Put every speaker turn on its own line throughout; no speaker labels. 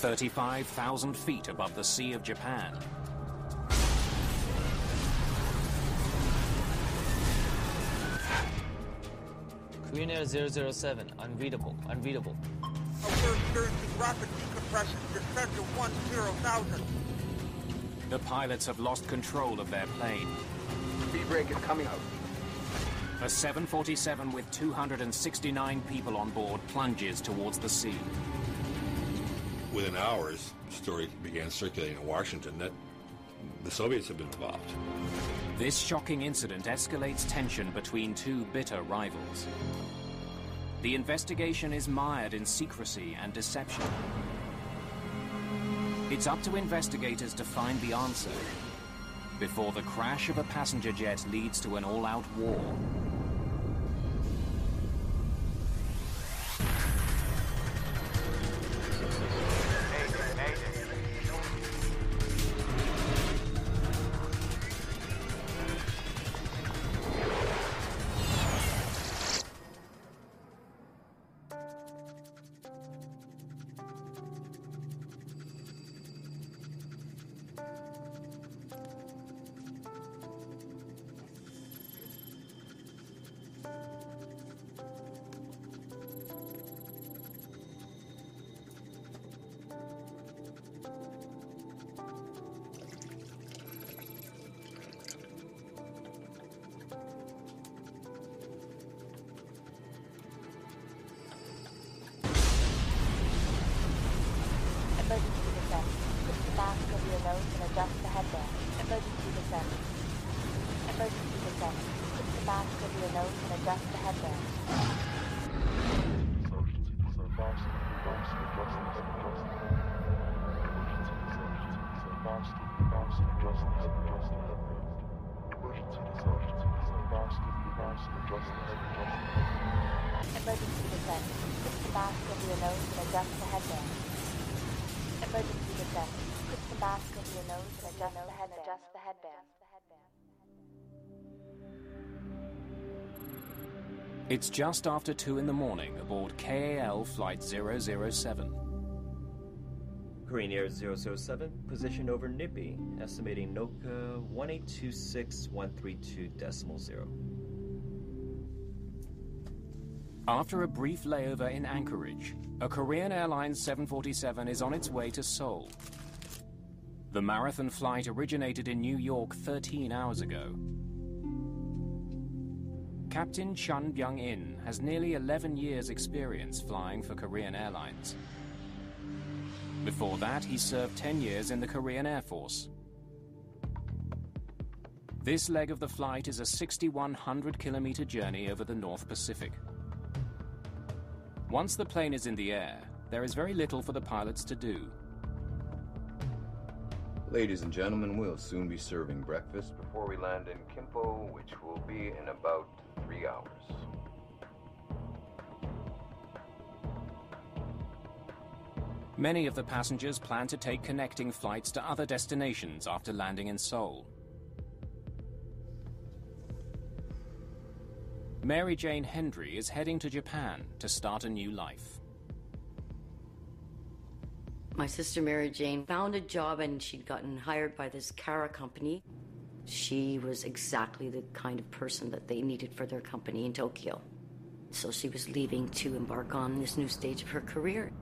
35,000 feet above the Sea of Japan.
Korean Air 007, unreadable, unreadable.
We're experiencing rapid decompression. Descent to 10,000.
The pilots have lost control of their plane.
Speed brake is coming out.
A 747 with 269 people on board plunges towards the sea.
Within hours, the story began circulating in Washington that the Soviets had been involved.
This shocking incident escalates tension between two bitter rivals. The investigation is mired in secrecy and deception. It's up to investigators to find the answer before the crash of a passenger jet leads to an all-out war.
Emergency descent. Put the mask over your nose and adjust the headband. Emergency descent. Emergency descent. Put the mask over your nose and adjust the headband. Emergency descent. Put the mask over your nose and adjust the headband. Emergency descent. Put the mask over your nose and adjust the headband.
It's just after 2 in the morning aboard KAL Flight 007.
Korean Air 007, position over Nippy, estimating NOCA 1826132.0.
After a brief layover in Anchorage, a Korean Airlines 747 is on its way to Seoul. The marathon flight originated in New York 13 hours ago. Captain Chun Byung-in has nearly 11 years' experience flying for Korean Airlines. Before that, he served 10 years in the Korean Air Force. This leg of the flight is a 6,100-kilometer journey over the North Pacific. Once the plane is in the air, there is very little for the pilots to do.
Ladies and gentlemen, we'll soon be serving breakfast before we land in Kimpo, which will be in about 3 hours.
Many of the passengers plan to take connecting flights to other destinations after landing in Seoul. Mary Jane Hendry is heading to Japan to start a new life.
My sister Mary Jane found a job and she'd gotten hired by this Cara company. She was exactly the kind of person that they needed for their company in Tokyo. So she was leaving to embark on this new stage of her career.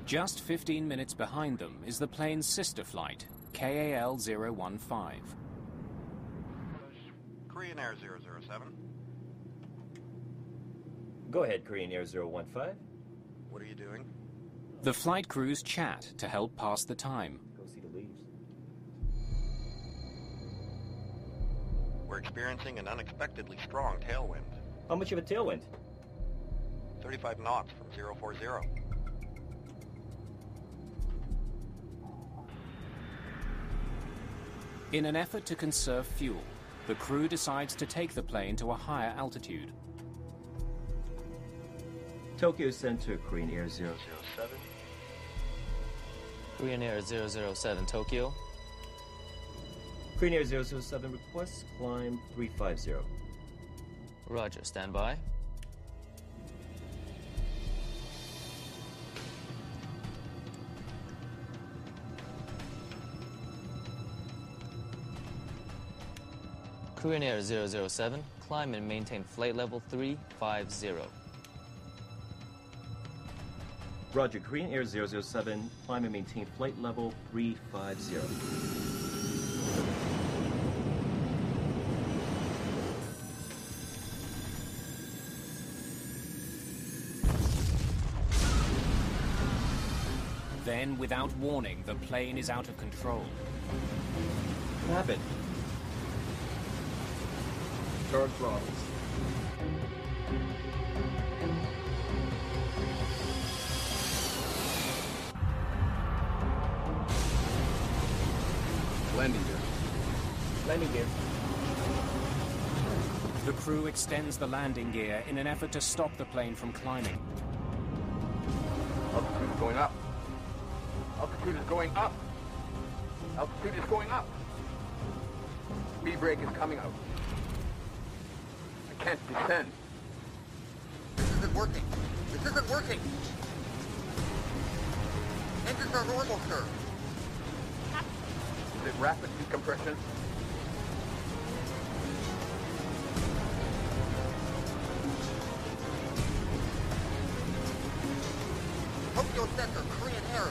Just 15 minutes behind them is the plane's sister flight, KAL 015.
Korean Air 007.
Go ahead, Korean Air 015.
What are you doing?
The flight crews chat to help pass the time.
Go see the leaves.
We're experiencing an unexpectedly strong tailwind.
How much of a tailwind?
35 knots from 040.
In an effort to conserve fuel, the crew decides to take the plane to a higher altitude.
Tokyo Center, Korean Air 007.
Korean Air 007, Tokyo.
Korean Air 007 requests climb 350.
Roger, stand by. Korean Air 007, climb and maintain flight level 350.
Roger, Korean Air 007, climb and maintain flight level 350.
Then, without warning, the plane is out of control.
What happened?
Charge throttles.
Landing gear.
Landing gear.
The crew extends the landing gear in an effort to stop the plane from climbing.
Altitude is going up. Altitude is going up. Altitude is going up. Speed brake is coming out. I can't descend.
This isn't working. This isn't working. Engines are normal, sir.
Is it rapid decompression?
Tokyo Center, Korean Air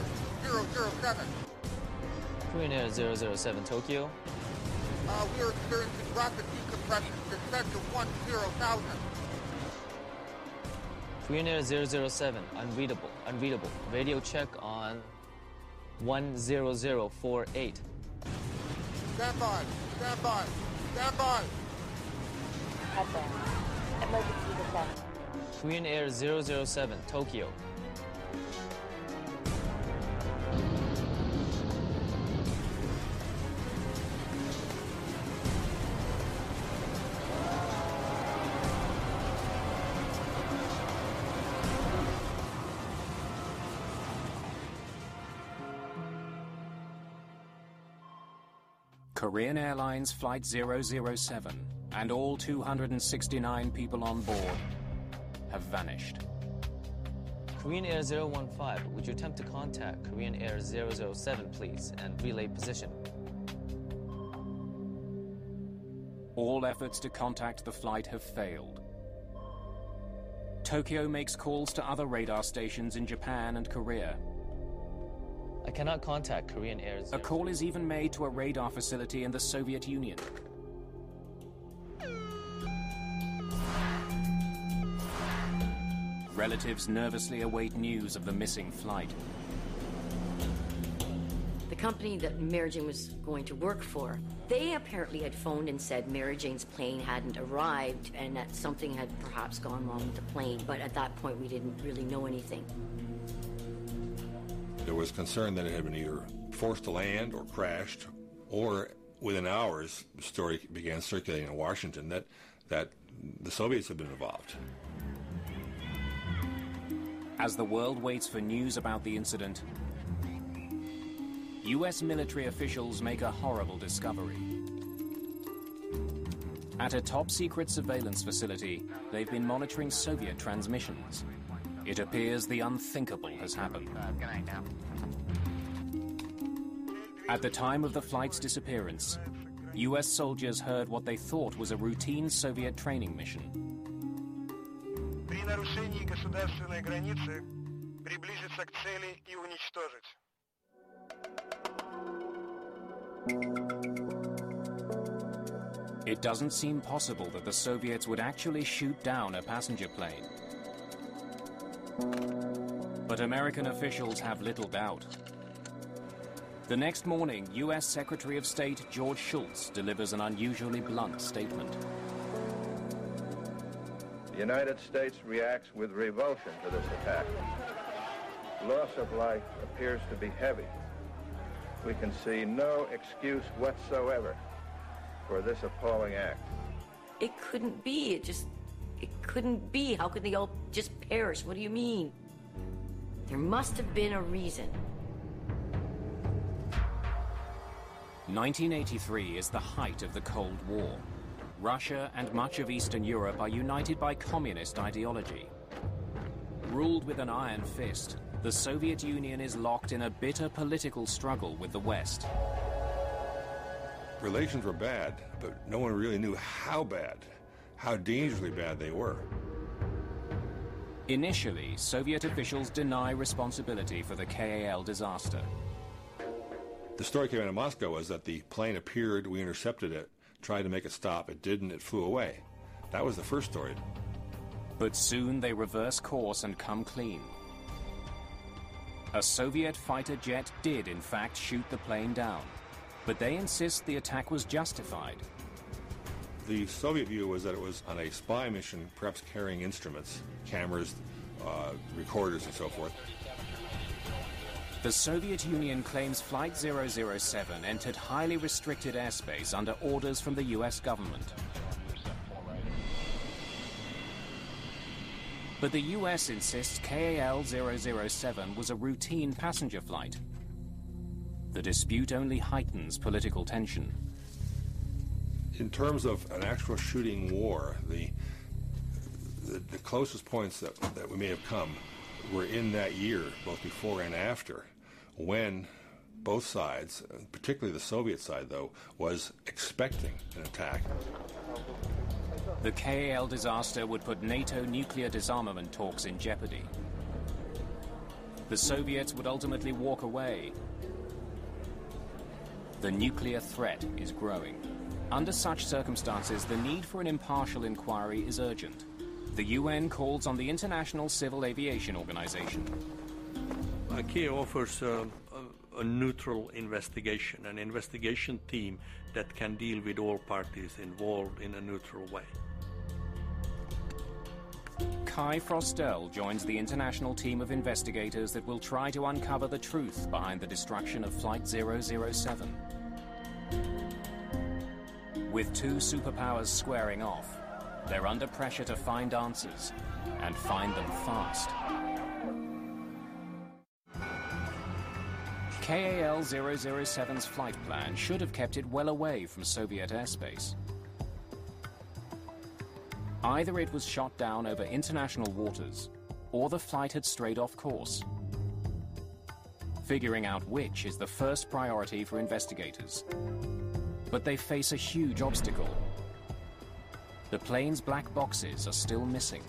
007.
Korean Air 007, Tokyo.
We are experiencing rapid decompression. Descent to 10,000.
Korean Air 007, unreadable, unreadable. Radio check on 10048.
Stand by, stand by, stand by.
Headband. Emergency descent.
Korean Air 007, Tokyo.
Korean Airlines Flight 007 and all 269 people on board have vanished.
Korean Air 015, would you attempt to contact Korean Air 007, please, and relay position?
All efforts to contact the flight have failed. Tokyo makes calls to other radar stations in Japan and Korea.
I cannot contact Korean Air 007.
A call is even made to a radar facility in the Soviet Union. Relatives nervously await news of the missing flight.
The company that Mary Jane was going to work for, they apparently had phoned and said Mary Jane's plane hadn't arrived and that something had perhaps gone wrong with the plane. But at that point, we didn't really know anything.
There was concern that it had been either forced to land or crashed, or within hours, the story began circulating in Washington that the Soviets had been involved.
As the world waits for news about the incident, U.S. military officials make a horrible discovery. At a top-secret surveillance facility, they've been monitoring Soviet transmissions. It appears the unthinkable has happened.
Good night now.
At the time of the flight's disappearance, U.S. soldiers heard what they thought was a routine Soviet training mission.
При нарушении государственной границы приблизиться к цели и уничтожить.
It doesn't seem possible that the Soviets would actually shoot down a passenger plane. But American officials have little doubt. The next morning, U.S. Secretary of State George Shultz delivers an unusually blunt statement.
The United States reacts with revulsion to this attack. Loss of life appears to be heavy. We can see no excuse whatsoever for this appalling act.
It couldn't be. It couldn't be. How could they all just perish? What do you mean? There must have been a reason.
1983 is the height of the Cold War. Russia and much of Eastern Europe are united by communist ideology. Ruled with an iron fist, the Soviet Union is locked in a bitter political struggle with the West.
relations were bad, but no one really knew how bad, how dangerously bad they were.
Initially, Soviet officials deny responsibility for the KAL disaster.
The story came out of Moscow was that the plane appeared, we intercepted it, tried to make it stop, it didn't, it flew away. That was the first story.
But soon they reverse course and come clean. A Soviet fighter jet did in fact shoot the plane down, but they insist the attack was justified.
The Soviet view was that it was on a spy mission, perhaps carrying instruments, cameras, recorders, and so forth.
The Soviet Union claims Flight 007 entered highly restricted airspace under orders from the US government. But the US insists KAL 007 was a routine passenger flight. The dispute only heightens political tension.
In terms of an actual shooting war, the closest points that we may have come were in that year, both before and after, when both sides, particularly the Soviet side, though, was expecting an attack.
The KAL disaster would put NATO nuclear disarmament talks in jeopardy. The Soviets would ultimately walk away. The nuclear threat is growing. Under such circumstances, the need for an impartial inquiry is urgent. The UN calls on the International Civil Aviation Organization.
ICAO offers a neutral investigation, an investigation team that can deal with all parties involved in a neutral way.
Kai Frostel joins the international team of investigators that will try to uncover the truth behind the destruction of Flight 007. With two superpowers squaring off, they're under pressure to find answers, and find them fast. KAL 007's flight plan should have kept it well away from Soviet airspace. Either it was shot down over international waters, or the flight had strayed off course. Figuring out which is the first priority for investigators. But they face a huge obstacle. The plane's black boxes are still missing.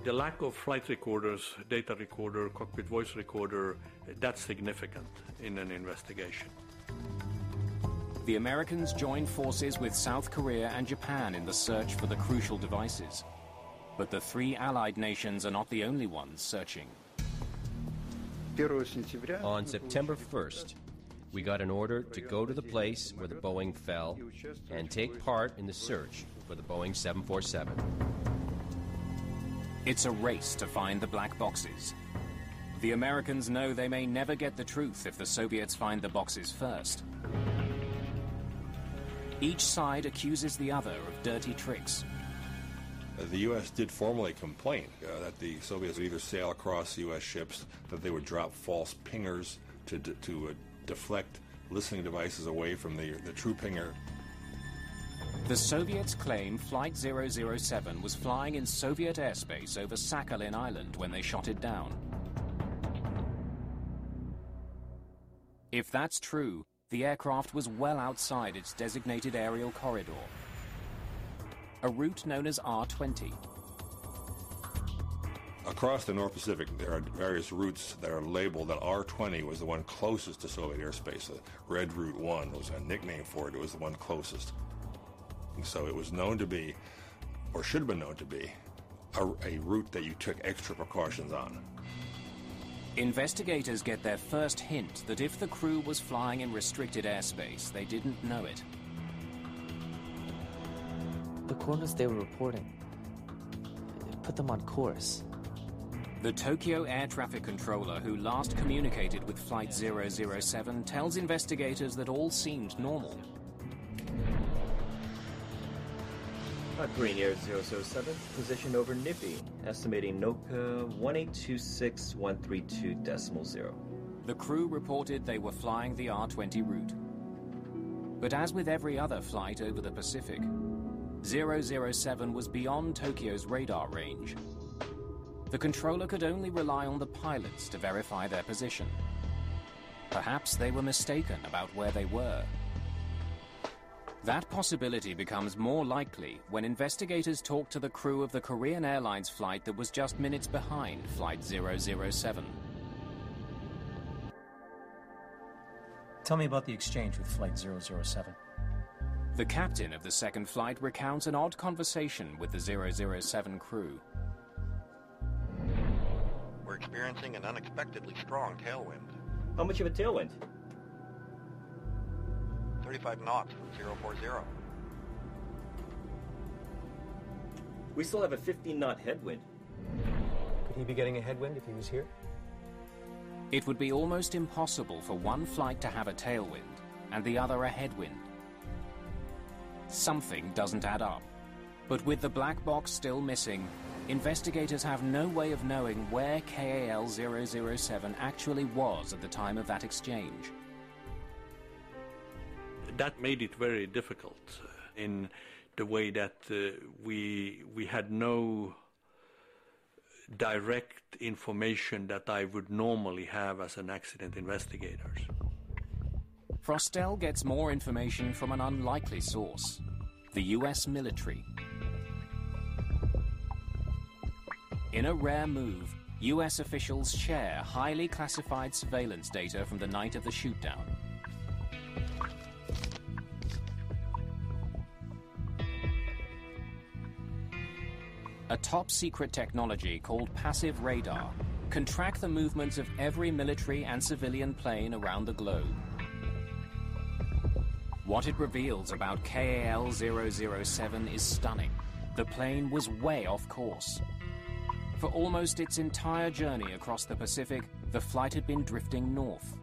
The lack of flight recorders, data recorder, cockpit voice recorder, that's significant in an investigation.
The Americans joined forces with South Korea and Japan in the search for the crucial devices. But the three allied nations are not the only ones searching.
On September 1st, we got an order to go to the place where the Boeing fell and take part in the search for the Boeing 747.
It's a race to find the black boxes. The Americans know they may never get the truth if the Soviets find the boxes first. Each side accuses the other of dirty tricks.
The U.S. did formally complain that the Soviets would either sail across U.S. ships, that they would drop false pingers to deflect listening devices away from the true pinger.
The Soviets claim Flight 007 was flying in Soviet airspace over Sakhalin Island when they shot it down. If that's true, the aircraft was well outside its designated aerial corridor, a route known as R20.
Across the North Pacific, there are various routes that are labeled that R20 was the one closest to Soviet airspace. The Red Route 1 was a nickname for it. It was the one closest. And so it was known to be, or should have been known to be, a route that you took extra precautions on.
Investigators get their first hint that if the crew was flying in restricted airspace, they didn't know it.
The coordinates they were reporting, put them on course.
The Tokyo air traffic controller who last communicated with Flight 007 tells investigators that all seemed normal.
Korean Air 007, position over Nippy, estimating NOCA 1826132.0.
The crew reported they were flying the R20 route. But as with every other flight over the Pacific, 007 was beyond Tokyo's radar range. The controller could only rely on the pilots to verify their position. Perhaps they were mistaken about where they were. That possibility becomes more likely when investigators talk to the crew of the Korean Airlines flight that was just minutes behind Flight 007.
Tell me about the exchange with Flight 007.
The captain of the second flight recounts an odd conversation with the 007 crew.
We're experiencing an unexpectedly strong tailwind.
How much of a tailwind?
35 knots from 040.
We still have a 15-knot headwind.
Could he be getting a headwind if he was here?
It would be almost impossible for one flight to have a tailwind and the other a headwind. Something doesn't add up. But with the black box still missing, investigators have no way of knowing where KAL 007 actually was at the time of that exchange.
That made it very difficult in the way that we had no direct information that I would normally have as an accident investigator.
Frostel gets more information from an unlikely source, the US military. In a rare move, US officials share highly classified surveillance data from the night of the shootdown. A top-secret technology called passive radar can track the movements of every military and civilian plane around the globe. What it reveals about KAL 007 is stunning. The plane was way off course. For almost its entire journey across the Pacific, the flight had been drifting north.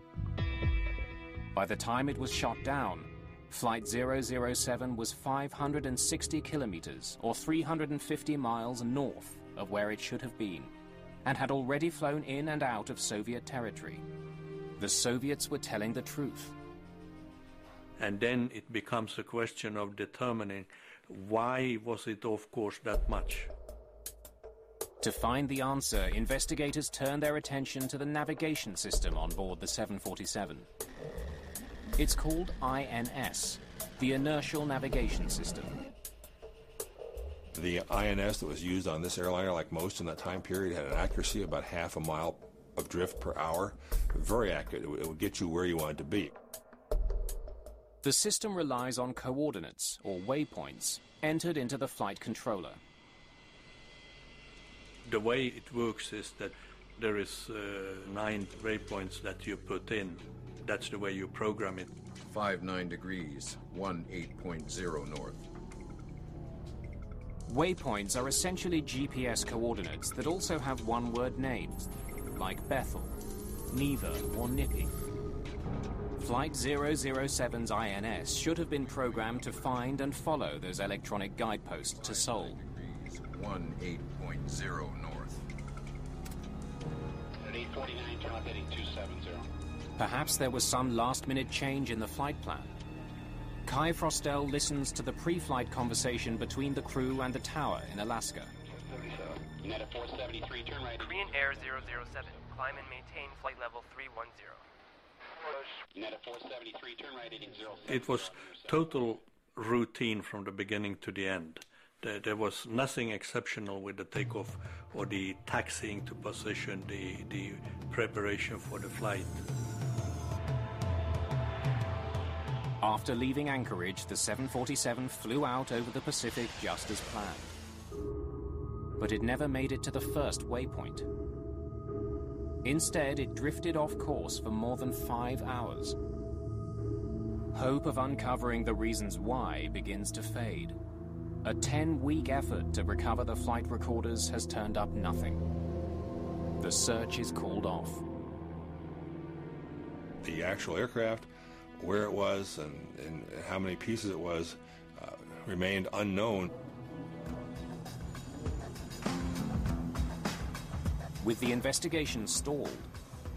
By the time it was shot down, Flight 007 was 560 kilometers, or 350 miles north of where it should have been, and had already flown in and out of Soviet territory. The Soviets were telling the truth.
And then it becomes a question of determining why was it off course that much.
To find the answer, investigators turned their attention to the navigation system on board the 747. It's called INS, the Inertial Navigation System.
The INS that was used on this airliner, like most in that time period, had an accuracy about half a mile of drift per hour. Very accurate. It would get you where you wanted to be.
The system relies on coordinates, or waypoints, entered into the flight controller.
The way it works is that there is 9 waypoints that you put in. That's the way you program it.
59 degrees, 18.0 north.
Waypoints are essentially GPS coordinates that also have one-word names, like Bethel, Neva, or Nippy. Flight 007's INS should have been programmed to find and follow those electronic guideposts to Seoul.
18.0 north.
At 8:49, turn left heading 270.
Perhaps there was some last-minute change in the flight plan. Kai Frostel listens to the pre-flight conversation between the crew and the tower in Alaska.
Net at 473, turn right.
Korean Air 007, climb and maintain flight level 310.
Net at 473, turn right heading 07.
It was total routine from the beginning to the end. There was nothing exceptional with the takeoff or the taxiing to position, the preparation for the flight.
After leaving Anchorage, the 747 flew out over the Pacific just as planned. But it never made it to the first waypoint. Instead, it drifted off course for more than 5 hours. Hope of uncovering the reasons why begins to fade. A 10-week effort to recover the flight recorders has turned up nothing. The search is called off.
The actual aircraft, where it was and how many pieces it was, remained unknown.
With the investigation stalled,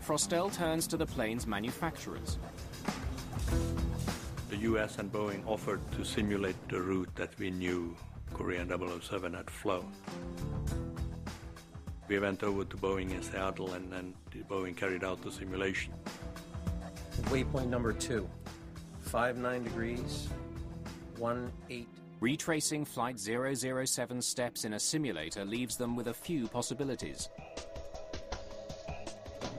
Frostel turns to the plane's manufacturers.
The US and Boeing offered to simulate the route that we knew Korean 007 had flown. We went over to Boeing in Seattle and Boeing carried out the simulation.
Waypoint number 2, 59 degrees,
18.
Retracing Flight 007's steps in a simulator leaves them with a few possibilities.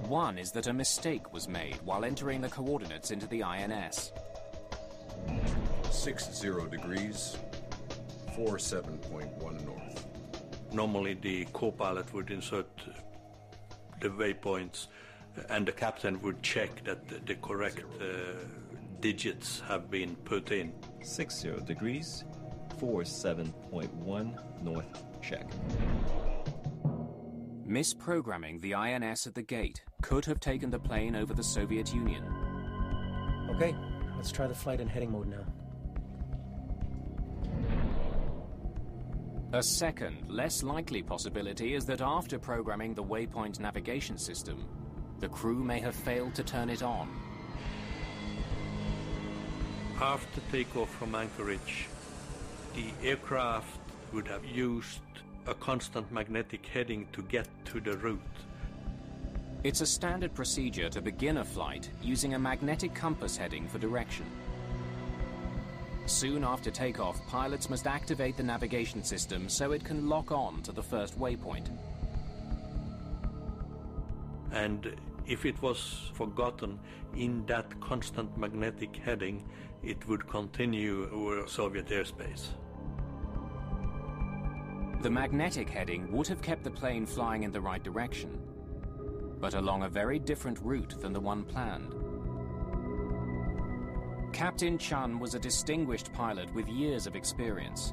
One is that a mistake was made while entering the coordinates into the INS.
60 degrees, 47.1 north.
Normally the co-pilot would insert the waypoints and the captain would check that the correct digits have been put in.
60 degrees, 47.1 north, check.
Misprogramming the INS at the gate could have taken the plane over the Soviet Union.
Okay, let's try the flight in heading mode now.
A second, less likely possibility is that after programming the waypoint navigation system, the crew may have failed to turn it on.
After takeoff from Anchorage, the aircraft would have used a constant magnetic heading to get to the route.
It's a standard procedure to begin a flight using a magnetic compass heading for direction. Soon after takeoff, pilots must activate the navigation system so it can lock on to the first waypoint.
And if it was forgotten in that constant magnetic heading, it would continue over Soviet airspace.
The magnetic heading would have kept the plane flying in the right direction, but along a very different route than the one planned. Captain Chun was a distinguished pilot with years of experience.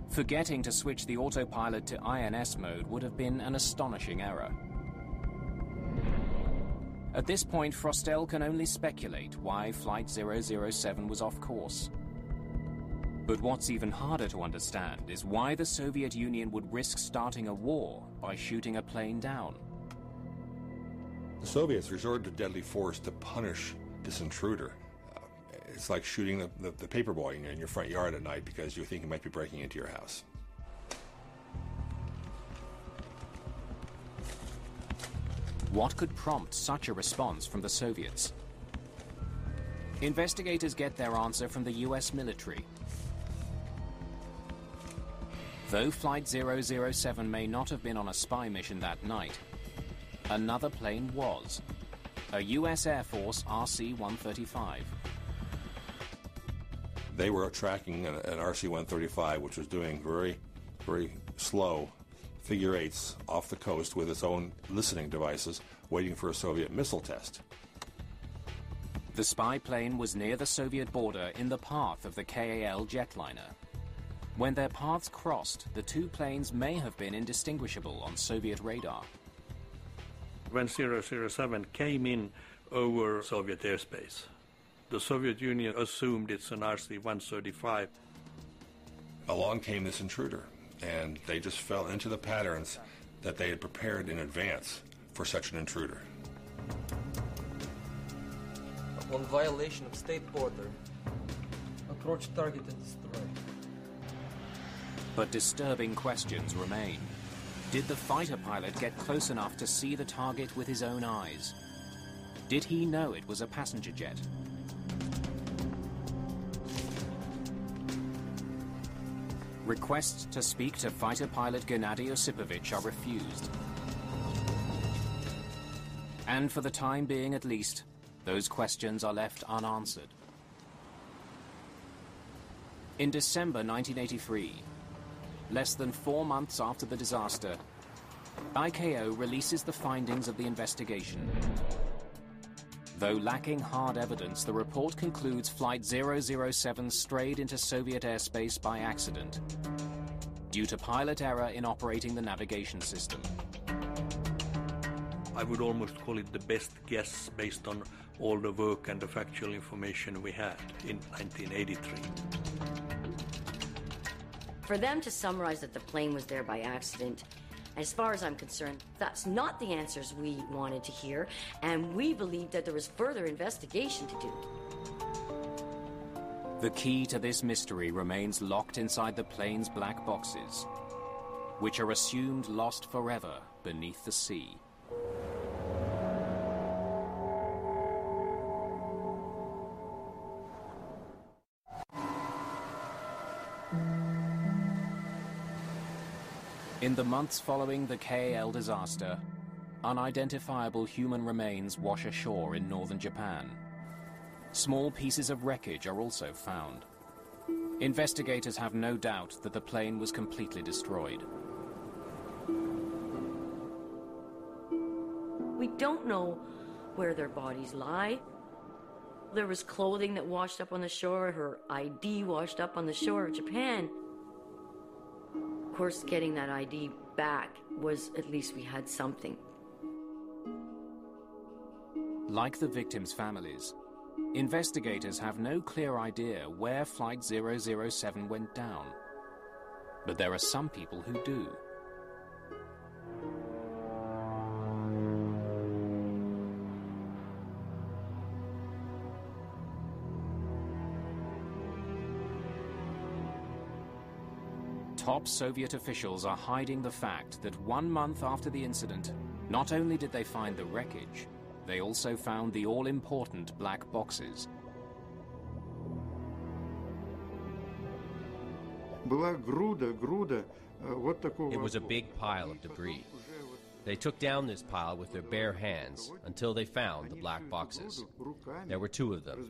Forgetting to switch the autopilot to INS mode would have been an astonishing error. At this point, Frostel can only speculate why Flight 007 was off course. But what's even harder to understand is why the Soviet Union would risk starting a war by shooting a plane down.
The Soviets resorted to deadly force to punish this intruder. It's like shooting the paper boy in your front yard at night because you think he might be breaking into your house.
What could prompt such a response from the Soviets? Investigators get their answer from the US military. Though Flight 007 may not have been on a spy mission that night, another plane was, a US Air Force RC-135.
They were tracking an RC-135, which was doing very, very slow figure eights off the coast with its own listening devices, waiting for a Soviet missile test.
The spy plane was near the Soviet border in the path of the KAL jetliner. When their paths crossed, the two planes may have been indistinguishable on Soviet radar.
When 007 came in over Soviet airspace, the Soviet Union assumed it's an RC-135.
Along came this intruder, and they just fell into the patterns that they had prepared in advance for such an intruder.
On violation of state border, approach target and destroy.
But disturbing questions remain. Did the fighter pilot get close enough to see the target with his own eyes? Did he know it was a passenger jet? Requests to speak to fighter pilot Gennady Osipovich are refused. And for the time being at least, those questions are left unanswered. In December 1983, less than 4 months after the disaster, ICAO releases the findings of the investigation. Though lacking hard evidence, the report concludes Flight 007 strayed into Soviet airspace by accident, due to pilot error in operating the navigation system.
I would almost call it the best guess based on all the work and the factual information we had in 1983.
For them to summarize that the plane was there by accident, as far as I'm concerned, that's not the answers we wanted to hear, and we believed that there was further investigation to do.
The key to this mystery remains locked inside the plane's black boxes, which are assumed lost forever beneath the sea. In the months following the KAL disaster, unidentifiable human remains wash ashore in northern Japan. Small pieces of wreckage are also found. Investigators have no doubt that the plane was completely destroyed.
We don't know where their bodies lie. There was clothing that washed up on the shore, her ID washed up on the shore of Japan. Of course, getting that ID back was, at least we had something.
Like the victims' families, investigators have no clear idea where Flight 007 went down. But there are some people who do. Top Soviet officials are hiding the fact that 1 month after the incident, not only did they find the wreckage, they also found the all-important black boxes.
It was a big pile of debris. They took down this pile with their bare hands until they found the black boxes. There were 2 of them.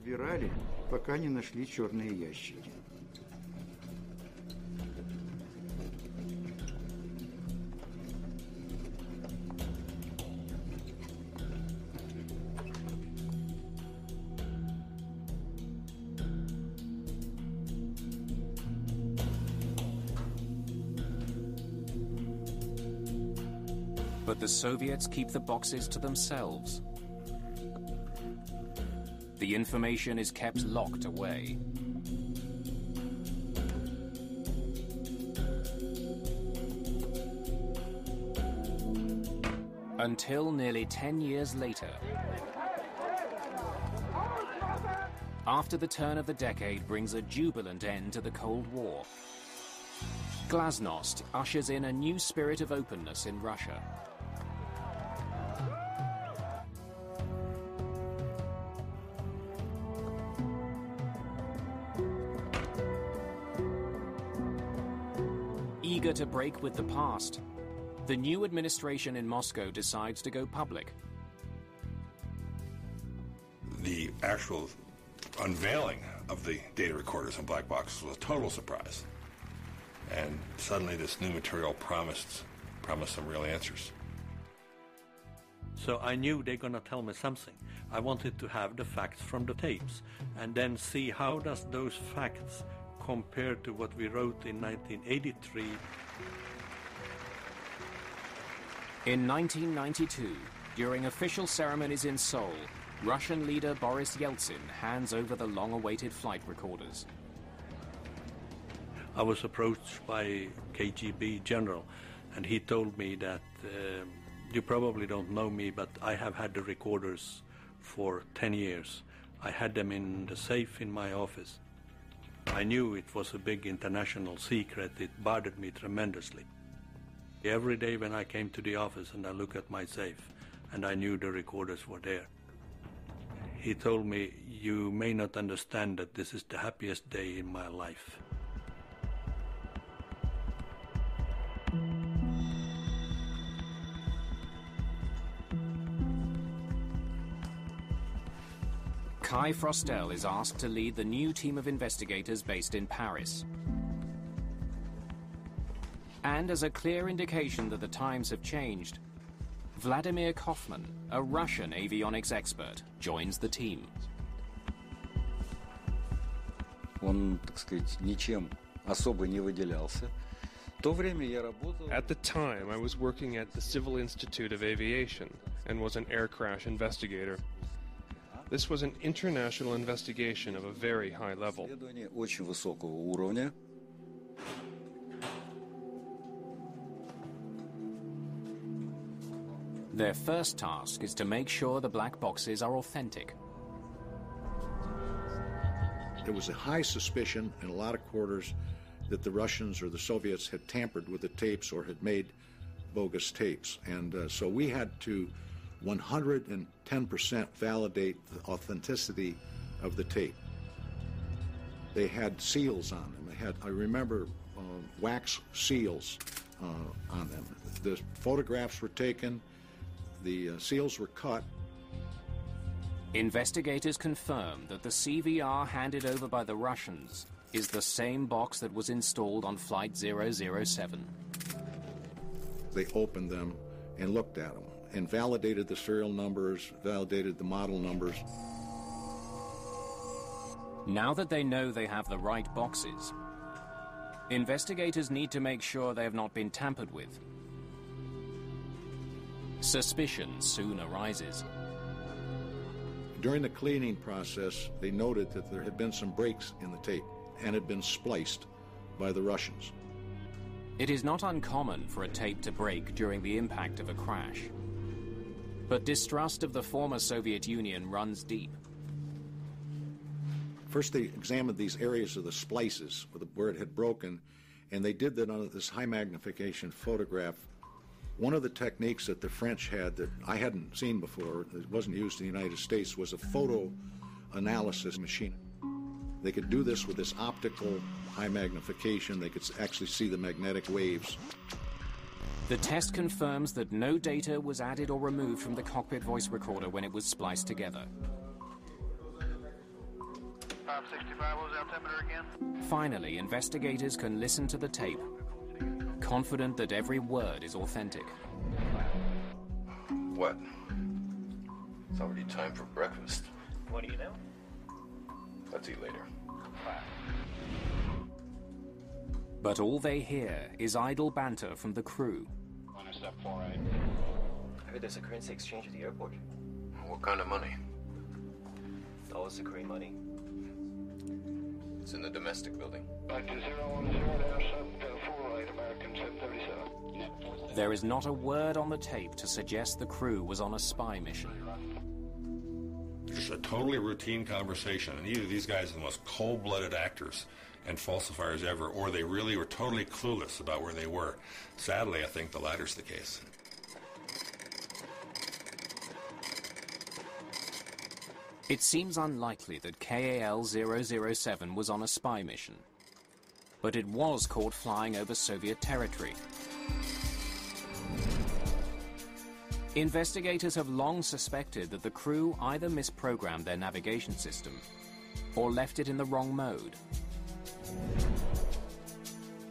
But the Soviets keep the boxes to themselves. The information is kept locked away. Until nearly 10 years later. After the turn of the decade brings a jubilant end to the Cold War, Glasnost ushers in a new spirit of openness in Russia. Eager to break with the past, the new administration in Moscow decides to go public.
The actual unveiling of the data recorders and black boxes was a total surprise. And suddenly this new material promised some real answers.
So I knew they're going to tell me something. I wanted to have the facts from the tapes and then see how does those facts compare to what we wrote in 1983.
In 1992, during official ceremonies in Seoul, Russian leader Boris Yeltsin hands over the long-awaited flight recorders.
I was approached by KGB general, and he told me that you probably don't know me, but I have had the recorders for 10 years. I had them in the safe in my office. I knew it was a big international secret. It bothered me tremendously. Every day when I came to the office and I looked at my safe, and I knew the recorders were there. He told me, you may not understand that this is the happiest day in my life.
Kai Frostel is asked to lead the new team of investigators based in Paris. And as a clear indication that the times have changed, Vladimir Kaufman, a Russian avionics expert, joins the team.
Он, так сказать, ничем особо не выделялся.
At the time, I was working at the Civil Institute of Aviation and was an air crash investigator. This was an international investigation of a very high level.
Очень высокого уровня.
Their first task is to make sure the black boxes are authentic.
There was a high suspicion in a lot of quarters that the Russians or the Soviets had tampered with the tapes or had made bogus tapes. And so we had to 110% validate the authenticity of the tape. They had seals on them. They had, I remember, wax seals on them. The photographs were taken, the seals were cut.
Investigators confirm that the CVR handed over by the Russians is the same box that was installed on Flight 007.
They opened them and looked at them and validated the serial numbers, validated the model numbers.
Now that they know they have the right boxes, investigators need to make sure they have not been tampered with. Suspicion soon arises.
During the cleaning process, they noted that there had been some breaks in the tape and had been spliced by the Russians.
It is not uncommon for a tape to break during the impact of a crash. But distrust of the former Soviet Union runs deep.
First, they examined these areas of the splices where it had broken, and they did that on this high magnification photograph. One of the techniques that the French had that I hadn't seen before, that wasn't used in the United States, was a photo analysis machine. They could do this with this optical high magnification. They could actually see the magnetic waves.
The test confirms that no data was added or removed from the cockpit voice recorder when it was spliced together.
565, what was the altimeter again?
Finally, investigators can listen to the tape, confident that every word is authentic.
What? It's already time for breakfast.
What do you know?
Let's eat later.
But all they hear is idle banter from the crew.
I heard there's a currency exchange at the airport.
What kind of money?
Dollars to Korean money.
It's in the domestic building.
Back to 010-748, American 737.
There is not a word on the tape to suggest the crew was on a spy mission.
Just a totally routine conversation, and either these guys are the most cold-blooded actors and falsifiers ever, or they really were totally clueless about where they were. Sadly, I think the latter's the case.
It seems unlikely that KAL-007 was on a spy mission, but it was caught flying over Soviet territory. Investigators have long suspected that the crew either misprogrammed their navigation system or left it in the wrong mode,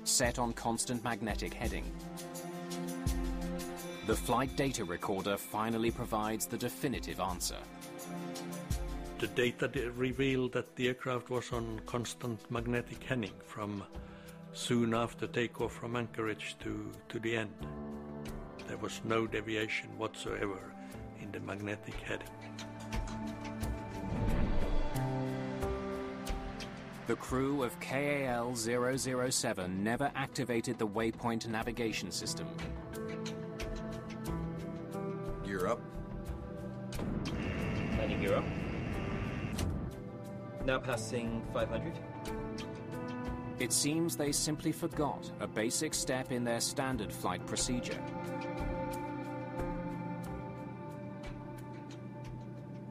set on constant magnetic heading. The flight data recorder finally provides the definitive answer.
The data revealed that the aircraft was on constant magnetic heading from soon after takeoff from Anchorage to the end. There was no deviation whatsoever in the magnetic heading.
The crew of KAL-007 never activated the waypoint navigation system.
Gear up.
Landing gear up. Now passing 500.
It seems they simply forgot a basic step in their standard flight procedure.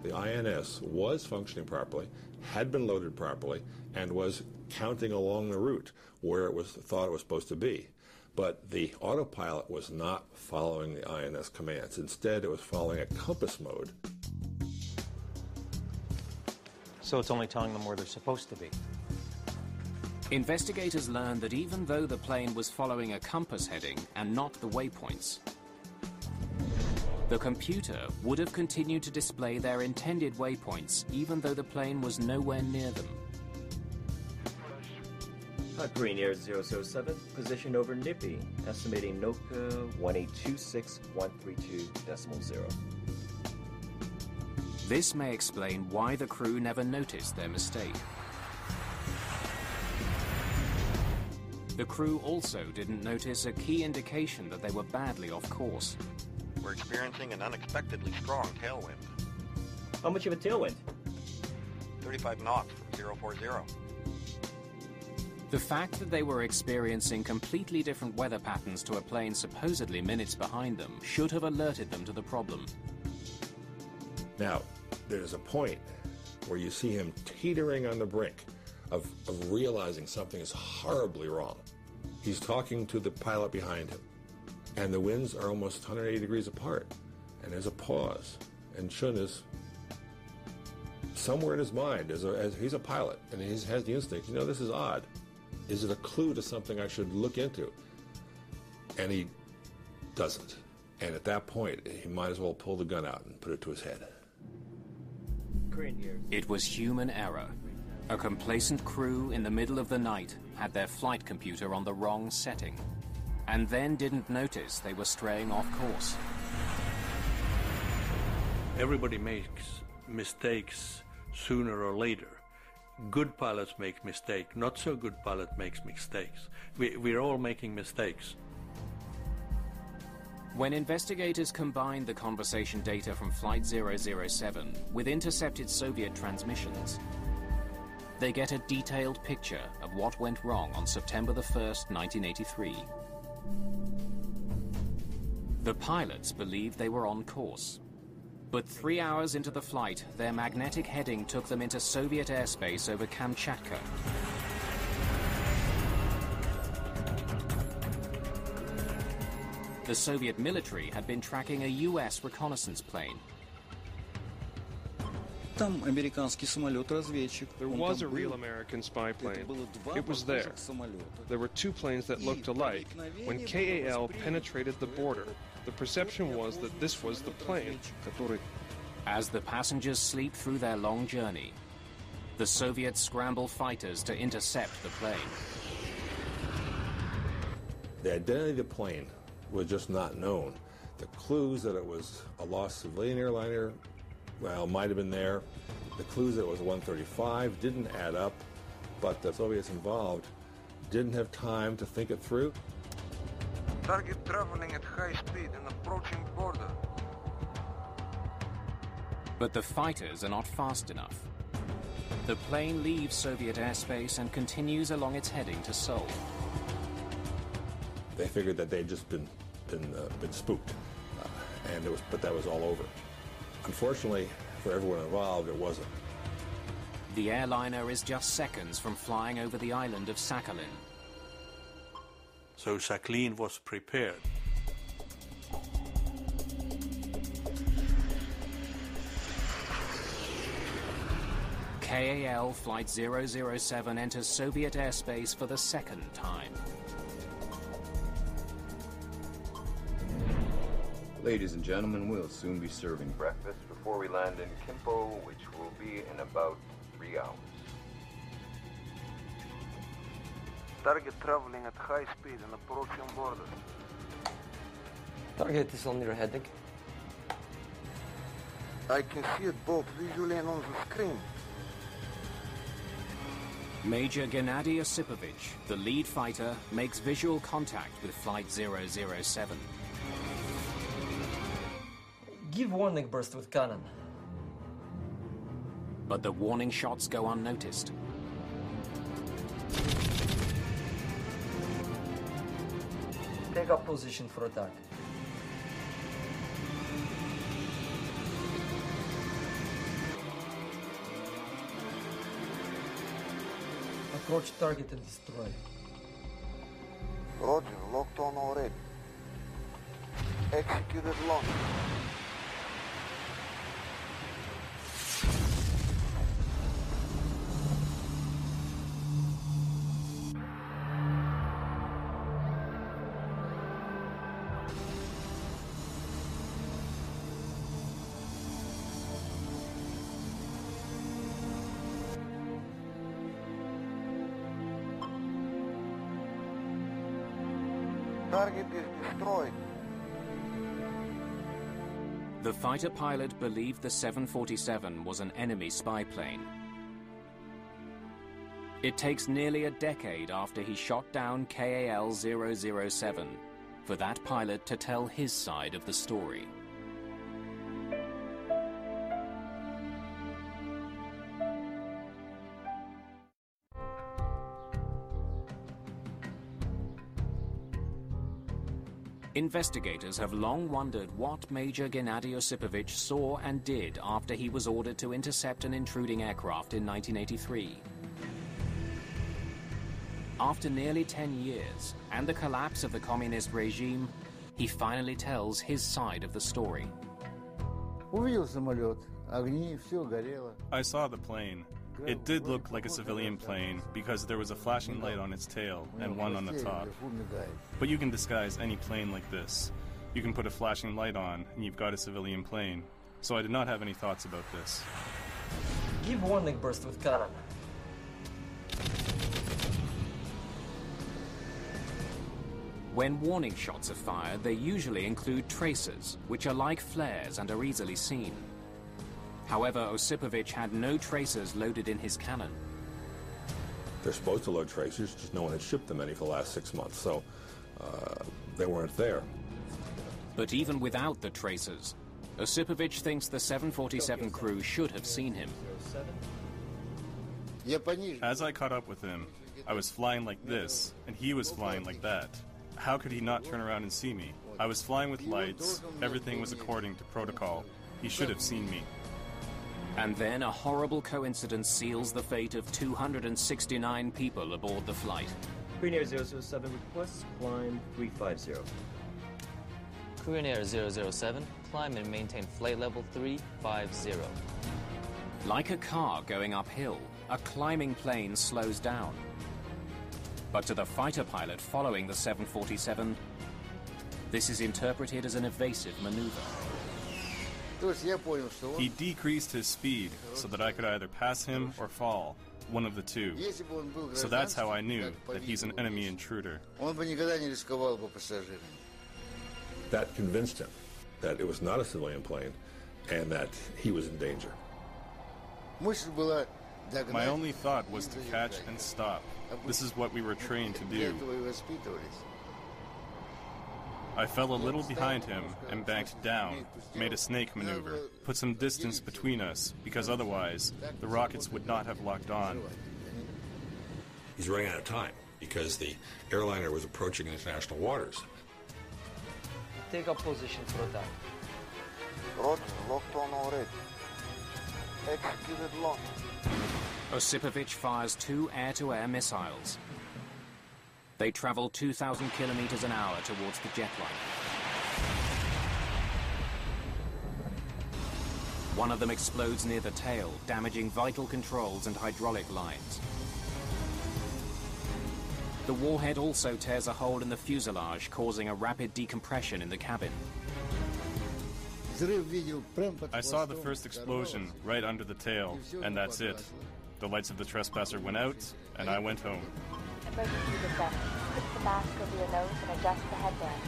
The INS was functioning properly, had been loaded properly, and was counting along the route where it was thought it was supposed to be. But the autopilot was not following the INS commands. Instead, it was following a compass mode.
So it's only telling them where they're supposed to be.
Investigators learned that even though the plane was following a compass heading and not the waypoints, the computer would have continued to display their intended waypoints even though the plane was nowhere near them.
Korean Air 007, position over Nippy, estimating NOCA 1826132.0.
This may explain why the crew never noticed their mistake. The crew also didn't notice a key indication that they were badly off course.
We're experiencing an unexpectedly strong tailwind.
How much of a tailwind?
35 knots from 040.
The fact that they were experiencing completely different weather patterns to a plane supposedly minutes behind them should have alerted them to the problem.
Now, there's a point where you see him teetering on the brink of realizing something is horribly wrong. He's talking to the pilot behind him, and the winds are almost 180 degrees apart, and there's a pause, and Chun is somewhere in his mind, as he's a pilot, and he has the instinct, this is odd. Is it a clue to something I should look into? And he doesn't. And at that point, he might as well pull the gun out and put it to his head.
It was human error. A complacent crew in the middle of the night had their flight computer on the wrong setting, and then didn't notice they were straying off course.
Everybody makes mistakes sooner or later. Good pilots make mistakes. Not so good pilot makes mistakes. We're all making mistakes.
When investigators combined the conversation data from Flight 007 with intercepted Soviet transmissions, they get a detailed picture of what went wrong on September the 1st, 1983. The pilots believed they were on course, but 3 hours into the flight, their magnetic heading took them into Soviet airspace over Kamchatka. The Soviet military had been tracking a US reconnaissance plane.
There was a real American spy plane. It was there. There were two planes that looked alike. When KAL penetrated the border, the perception was that this was the plane.
As the passengers sleep through their long journey, the Soviets scramble fighters to intercept the plane.
The identity of the plane was just not known. The clues that it was a lost civilian airliner, well, might have been there. The clues that it was 135 didn't add up, but the Soviets involved didn't have time to think it through.
Target traveling at high speed and approaching border.
But the fighters are not fast enough. The plane leaves Soviet airspace and continues along its heading to Seoul.
They figured that they'd just been spooked, but that was all over. Unfortunately, for everyone involved, it wasn't.
The airliner is just seconds from flying over the island of Sakhalin.
So Sakhalin was prepared.
KAL Flight 007 enters Soviet airspace for the second time.
Ladies and gentlemen, we'll soon be serving breakfast before we land in Kimpo, which will be in about 3 hours.
Target traveling at high speed and approaching border.
Target is on your heading.
I can see it both visually and on the screen.
Major Gennady Osipovich, the lead fighter, makes visual contact with Flight 007.
Give warning burst with cannon.
But the warning shots go unnoticed.
Take up position for attack. Approach target and destroy.
Roger, locked on already. Executed launch. Target is destroyed.
The fighter pilot believed the 747 was an enemy spy plane. It takes nearly a decade after he shot down KAL 007 for that pilot to tell his side of the story. Investigators have long wondered what Major Gennady Osipovich saw and did after he was ordered to intercept an intruding aircraft in 1983. After nearly 10 years and the collapse of the communist regime, he finally tells his side of the story.
I saw the plane. It did look like a civilian plane because there was a flashing light on its tail and one on the top. But you can disguise any plane like this. You can put a flashing light on and you've got a civilian plane. So I did not have any thoughts about this.
Give warning burst with cannon.
When warning shots are fired, they usually include tracers, which are like flares and are easily seen. However, Osipovich had no tracers loaded in his cannon.
They're supposed to load tracers, just no one had shipped them any for the last 6 months, so they weren't there.
But even without the tracers, Osipovich thinks the 747 crew should have seen him.
As I caught up with him, I was flying like this, and he was flying like that. How could he not turn around and see me? I was flying with lights. Everything was according to protocol. He should have seen me.
And then a horrible coincidence seals the fate of 269 people aboard the flight.
Korean Air 007 requests climb 350.
Korean Air 007, climb and maintain flight level 350.
Like a car going uphill, a climbing plane slows down. But to the fighter pilot following the 747, this is interpreted as an evasive maneuver.
He decreased his speed so that I could either pass him or fall, one of the two. So that's how I knew that he's an enemy intruder.
That convinced him that it was not a civilian plane and that he was in danger.
My only thought was to catch and stop. This is what we were trained to do. I fell a little behind him and banked down, made a snake maneuver, put some distance between us, because otherwise the rockets would not have locked on.
He's running out of time because the airliner was approaching international waters.
Take up position for attack.
Roger, locked on already. Executed lock.
Osipovich fires 2 air-to-air missiles. They travel 2,000 kilometers an hour towards the jetliner. One of them explodes near the tail, damaging vital controls and hydraulic lines. The warhead also tears a hole in the fuselage, causing a rapid decompression in the cabin.
I saw the first explosion right under the tail, and that's it. The lights of the trespasser went out, and I went home.
Emergency descent. Put the mask over your nose and adjust the headband.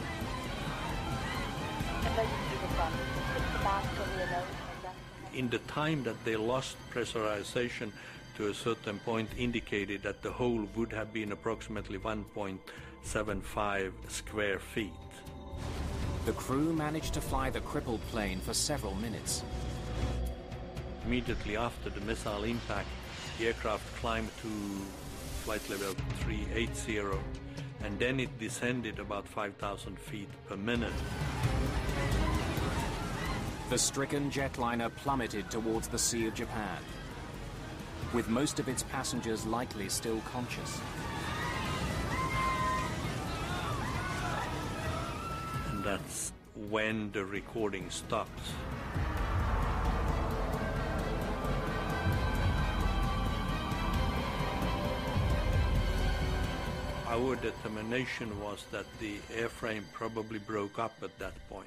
Emergency descent. Put the mask over your nose and adjust the headband.
In the time that they lost pressurization to a certain point indicated that the hole would have been approximately 1.75 square feet.
The crew managed to fly the crippled plane for several minutes.
Immediately after the missile impact, the aircraft climbed to flight level 380, and then it descended about 5,000 feet per minute.
The stricken jetliner plummeted towards the Sea of Japan, with most of its passengers likely still conscious.
And that's when the recording stops. Our determination was that the airframe probably broke up at that point.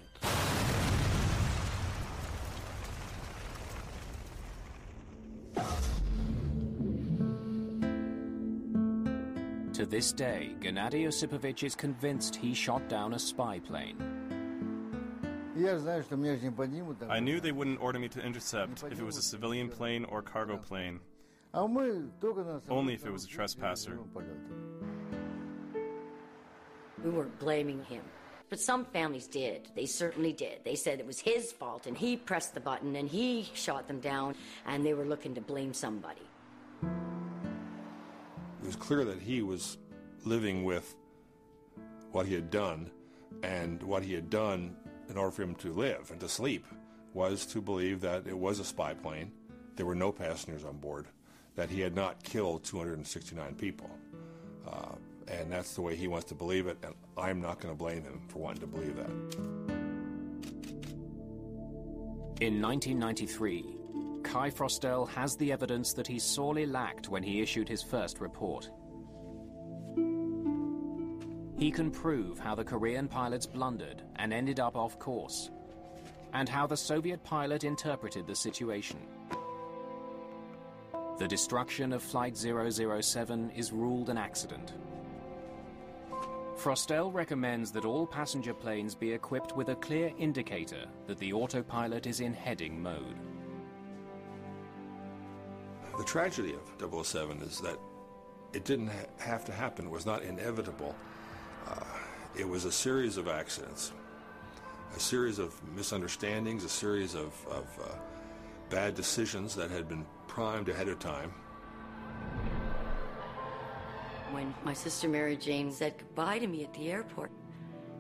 To this day, Gennady Osipovich is convinced he shot down a spy plane.
I knew they wouldn't order me to intercept if it was a civilian plane or cargo plane. Only if it was a trespasser.
We weren't blaming him. But some families did. They certainly did. They said it was his fault, and he pressed the button, and he shot them down, and they were looking to blame somebody.
It was clear that he was living with what he had done, and what he had done in order for him to live and to sleep was to believe that it was a spy plane, there were no passengers on board, that he had not killed 269 people. And that's the way he wants to believe it, and I'm not going to blame him for wanting to believe that.
In 1993, Kai Frostel has the evidence that he sorely lacked when he issued his first report. He can prove how the Korean pilots blundered and ended up off course, and how the Soviet pilot interpreted the situation. The destruction of Flight 007 is ruled an accident. Frostel recommends that all passenger planes be equipped with a clear indicator that the autopilot is in heading mode.
The tragedy of 007 is that it didn't have to happen. It was not inevitable. It was a series of accidents, a series of misunderstandings, a series of bad decisions that had been primed ahead of time.
When my sister Mary Jane said goodbye to me at the airport,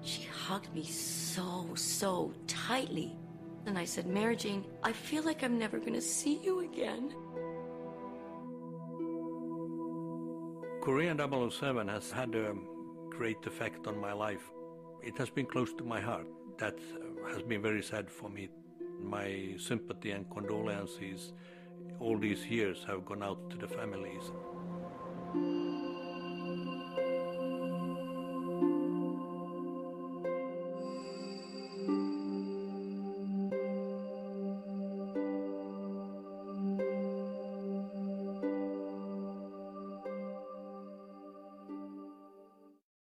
she hugged me so tightly. And I said, Mary Jane, I feel like I'm never going to see you again.
Korean 007 has had a great effect on my life. It has been close to my heart. That has been very sad for me. My sympathy and condolences all these years have gone out to the families.